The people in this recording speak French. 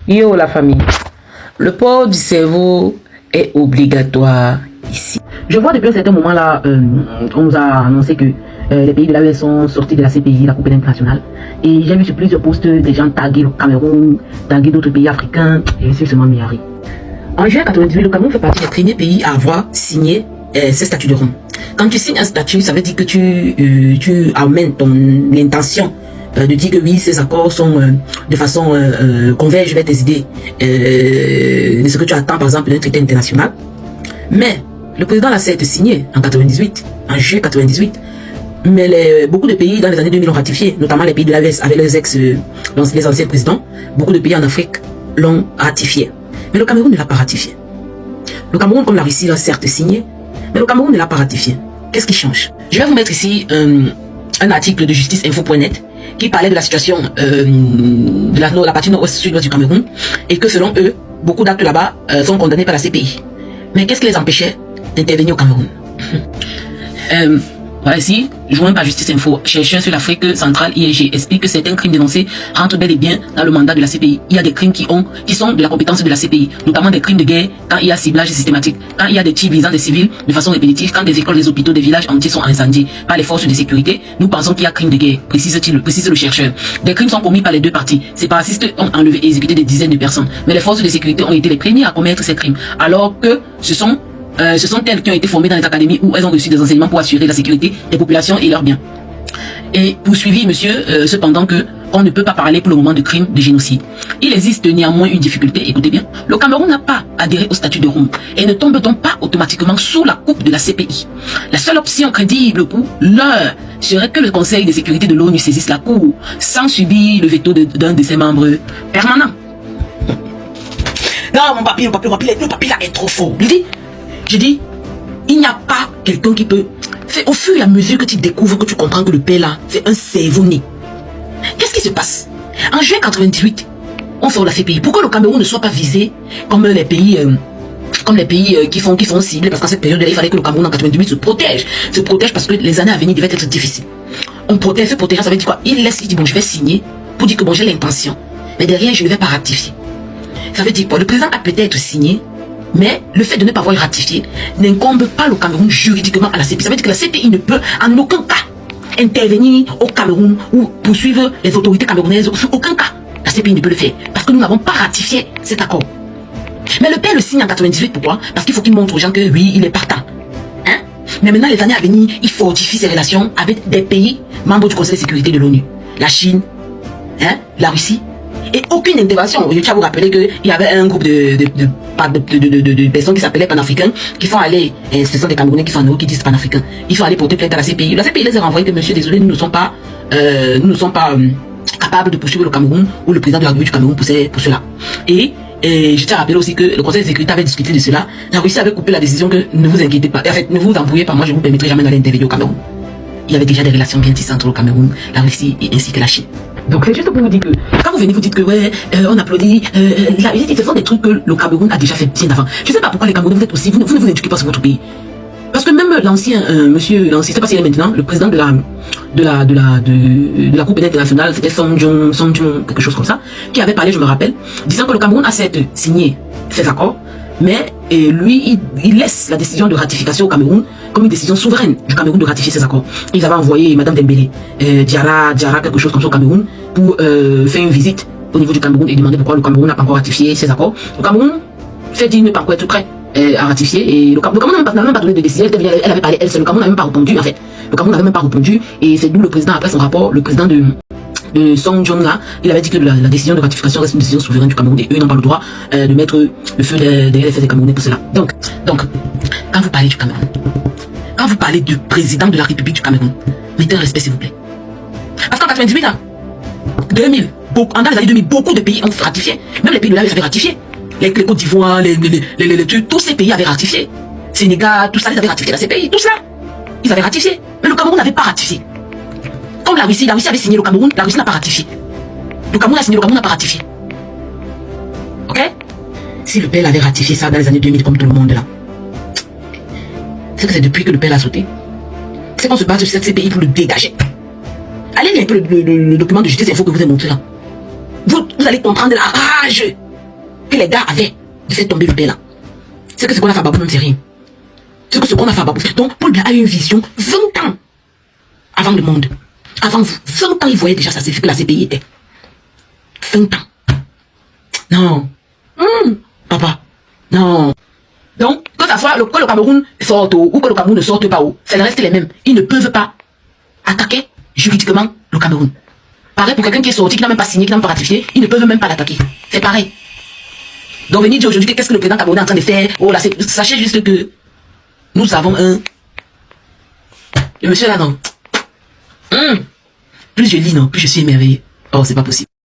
Yo la famille, le port du cerveau est obligatoire ici. Je vois depuis un certain moment là, on nous a annoncé que les pays de l'AES sont sortis de la CPI, la Coupe internationale. Et j'ai vu sur plusieurs posts des gens taguer le Cameroun, taguer d'autres pays africains, et je suis seulement mis à rire. En juin 98, le Cameroun fait partie des premiers pays à avoir signé ce statut de Rome. Quand tu signes un statut, ça veut dire que tu amènes ton intention de dire que oui, ces accords sont de façon convergent vers tes idées de ce que tu attends par exemple d'un traité international. Mais le président l'a certes signé en 98, en juillet 98, mais beaucoup de pays dans les années 2000 l'ont ratifié, notamment les pays de l'AES avec les anciens présidents. Beaucoup de pays en Afrique l'ont ratifié. Mais le Cameroun ne l'a pas ratifié. Le Cameroun, comme la Russie, l'a certes signé, mais le Cameroun ne l'a pas ratifié. Qu'est-ce qui change? Je vais vous mettre ici un article de justiceinfo.net qui parlait de la situation de la partie nord-ouest du Cameroun et que selon eux, beaucoup d'actes là-bas sont condamnés par la CPI. Mais qu'est-ce qui les empêchait d'intervenir au Cameroun? Voilà ici, joint par Justice Info, chercheur sur l'Afrique centrale IEG explique que certains crimes dénoncés rentrent bel et bien dans le mandat de la CPI. Il y a des crimes qui sont de la compétence de la CPI, notamment des crimes de guerre, quand il y a ciblage systématique, quand il y a des tirs visant des civils de façon répétitive, quand des écoles, des hôpitaux, des villages entiers sont incendiés par les forces de sécurité. Nous pensons qu'il y a crime de guerre, précise le chercheur. Des crimes sont commis par les deux parties. Séparatistes ont enlevé et exécuté des dizaines de personnes, mais les forces de sécurité ont été les premiers à commettre ces crimes, alors que ce sont elles qui ont été formées dans les académies où elles ont reçu des enseignements pour assurer la sécurité des populations et leurs biens. Et poursuivi, monsieur, cependant que on ne peut pas parler pour le moment de crime de génocide. Il existe néanmoins une difficulté, écoutez bien. Le Cameroun n'a pas adhéré au statut de Rome et ne tombe donc pas automatiquement sous la coupe de la CPI. La seule option crédible pour l'heure serait que le Conseil de sécurité de l'ONU saisisse la Cour sans subir le veto d'un de ses membres permanents. Non, mon papier, le papier là est trop fort. Je dis, il n'y a pas quelqu'un qui peut... C'est au fur et à mesure que tu découvres, que tu comprends que le père là, c'est un cerveau né. Qu'est-ce qui se passe? En juin 98, on sort la CPI. Pourquoi le Cameroun ne soit pas visé comme les pays qui font cible? Parce qu'à cette période-là, il fallait que le Cameroun en 98 se protège. Se protège parce que les années à venir devaient être difficiles. On protège, ça veut dire quoi? Il dit, bon, je vais signer pour dire que bon, j'ai l'intention. Mais derrière, je ne vais pas ratifier. Ça veut dire quoi? Le président a peut-être signé, mais le fait de ne pas avoir ratifié n'incombe pas le Cameroun juridiquement à la CPI. Ça veut dire que la CPI ne peut en aucun cas intervenir au Cameroun ou poursuivre les autorités camerounaises. En aucun cas, la CPI ne peut le faire. Parce que nous n'avons pas ratifié cet accord. Mais le père le signe en 98, pourquoi? Parce qu'il faut qu'il montre aux gens que oui, il est partant. Hein? Mais maintenant, les années à venir, il fortifie ses relations avec des pays membres du Conseil de sécurité de l'ONU. La Chine, la Russie. Et aucune intervention. Je tiens à vous rappeler qu'il y avait un groupe de personnes qui s'appelaient panafricains qui sont allés, ce sont des Camerounais qui sont en haut qui disent panafricains. Ils sont allés porter plainte à la CPI. La CPI les a renvoyés que monsieur, désolé, nous ne sommes pas capables de poursuivre le Cameroun ou le président de la République du Cameroun pour cela. Et je tiens à rappeler aussi que le Conseil de sécurité avait discuté de cela. La Russie avait coupé la décision que ne vous inquiétez pas. En fait, ne vous embrouillez pas, moi je ne vous permettrai jamais d'aller intervenir au Cameroun. Il y avait déjà des relations bien tissues entre le Cameroun, la Russie et ainsi que la Chine. Donc c'est juste pour vous dire que quand vous venez vous dites que ouais, on applaudit, ce sont des trucs que le Cameroun a déjà fait bien avant. Je ne sais pas pourquoi les Camerounais vous êtes aussi, vous ne vous éduquez pas sur votre pays. Parce que même l'ancien monsieur, je sais pas s'il est maintenant, le président de la Coupe internationale, c'était Song Jong, quelque chose comme ça, qui avait parlé, je me rappelle, disant que le Cameroun a certes signé ces accords, mais lui, il laisse la décision de ratification au Cameroun comme une décision souveraine du Cameroun de ratifier ces accords. Ils avaient envoyé Madame Dembélé, Diarra, quelque chose comme ça au Cameroun, pour faire une visite au niveau du Cameroun et demander pourquoi le Cameroun n'a pas encore ratifié ces accords. Le Cameroun fait dire ne pas encore être prêt à ratifier et le Cameroun n'a même pas donné de décision. Elle avait parlé elle seule. Le Cameroun n'a même pas répondu en fait. Le Cameroun n'avait même pas répondu et c'est d'où le président après son rapport, le président de Song Jong là, il avait dit que la décision de ratification reste une décision souveraine du Cameroun et eux n'ont pas le droit de mettre le feu derrière les faits des Camerounais pour cela. Donc, quand vous parlez du Cameroun, quand vous parlez du président de la République du Cameroun, mettez un respect s'il vous plaît. Parce qu'en 98, là, 2000, dans les années 2000, beaucoup de pays ont ratifié. Même les pays de l'AES avaient ratifié. Les Côte d'Ivoire, tous ces pays avaient ratifié. Sénégal, tout ça, ils avaient ratifié la CPI, tout cela. Ils avaient ratifié. Mais le Cameroun n'avait pas ratifié. Comme la Russie avait signé le Cameroun, la Russie n'a pas ratifié. Le Cameroun a signé, le Cameroun n'a pas ratifié. Ok? Si le père avait ratifié ça dans les années 2000 comme tout le monde là, c'est que c'est depuis que le père l'a sauté. C'est qu'on se base sur cette CPI pour le dégager. Allez lire un peu le document de Justice Info que je vous ai montré là. Vous allez comprendre la rage que les gars avaient de faire tomber le père là. C'est que ce qu'on a fait à Babou, non, c'est rien. C'est que ce qu'on a fait à Babou. Donc, Paul Biya a eu une vision 20 ans avant le monde. Avant vous. 20 ans, il voyait déjà ça, c'est ce que la CPI était. 20 ans. Non. Papa. Non. Donc, que ça soit que le Cameroun sorte ou que le Cameroun ne sorte pas, ça reste les mêmes. Ils ne peuvent pas attaquer juridiquement le Cameroun. Pareil pour quelqu'un qui est sorti, qui n'a même pas signé, qui n'a même pas ratifié, ils ne peuvent même pas l'attaquer. C'est pareil. Donc venir dire aujourd'hui qu'est-ce que le président camerounais est en train de faire. Oh là, sachez juste que nous avons un... Le monsieur là, non. Plus je lis, non, plus je suis émerveillé. Oh, c'est pas possible.